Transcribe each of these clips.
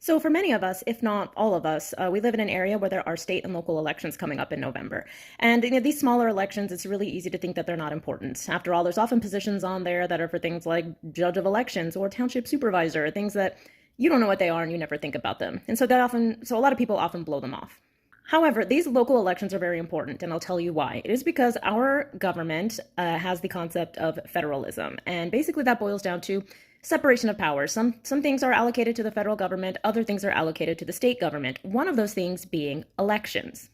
So, for many of us, if not all of us, we live in an area where there are state and local elections coming up in November. And these smaller elections, it's really easy to think that they're not important. After all, there's often positions on there that are for things like judge of elections or township supervisor, things that you don't know what they are and you never think about them. And so a lot of people often blow them off. However, these local elections are very important, and I'll tell you why. It is because our government has the concept of federalism, and basically that boils down to separation of powers. Some things are allocated to the federal government, other things are allocated to the state government. One of those things being elections.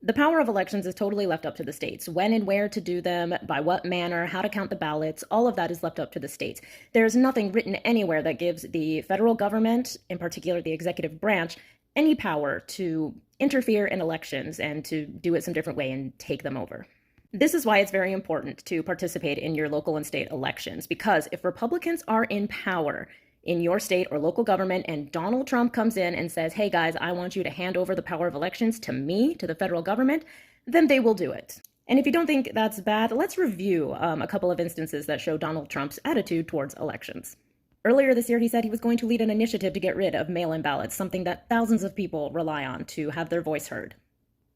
The power of elections is totally left up to the states. When and where to do them, by what manner, how to count the ballots, all of that is left up to the states. There's nothing written anywhere that gives the federal government, in particular the executive branch, any power to interfere in elections and to do it some different way and take them over. This is why it's very important to participate in your local and state elections, because if Republicans are in power in your state or local government and Donald Trump comes in and says, hey guys, I want you to hand over the power of elections to me, to the federal government, then they will do it. And if you don't think that's bad, let's review a couple of instances that show Donald Trump's attitude towards elections. Earlier this year, he said he was going to lead an initiative to get rid of mail-in ballots, something that thousands of people rely on to have their voice heard.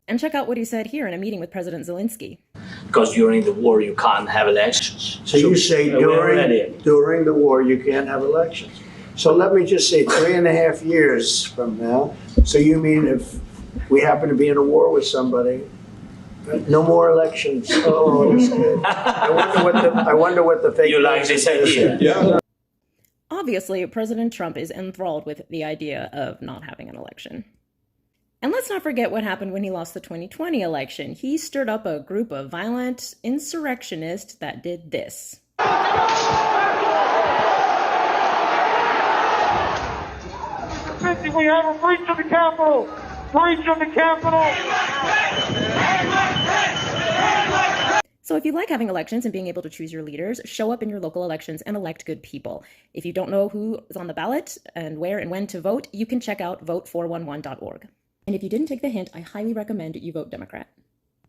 And check out what he said here in a meeting with President Zelensky. Because during the war, you can't have elections. So you say during the war, you can't have elections. So let me just say 3.5 years from now. So you mean if we happen to be in a war with somebody, no more elections? Oh, that's good. I wonder what the fake You like this idea? Yeah. Obviously, President Trump is enthralled with the idea of not having an election. And let's not forget what happened when he lost the 2020 election. He stirred up a group of violent insurrectionists that did this. We have a breach of the Capitol! Breach of the Capitol! So if you like having elections and being able to choose your leaders, show up in your local elections and elect good people. If you don't know who is on the ballot and where and when to vote, you can check out vote411.org. And if you didn't take the hint, I highly recommend you vote Democrat.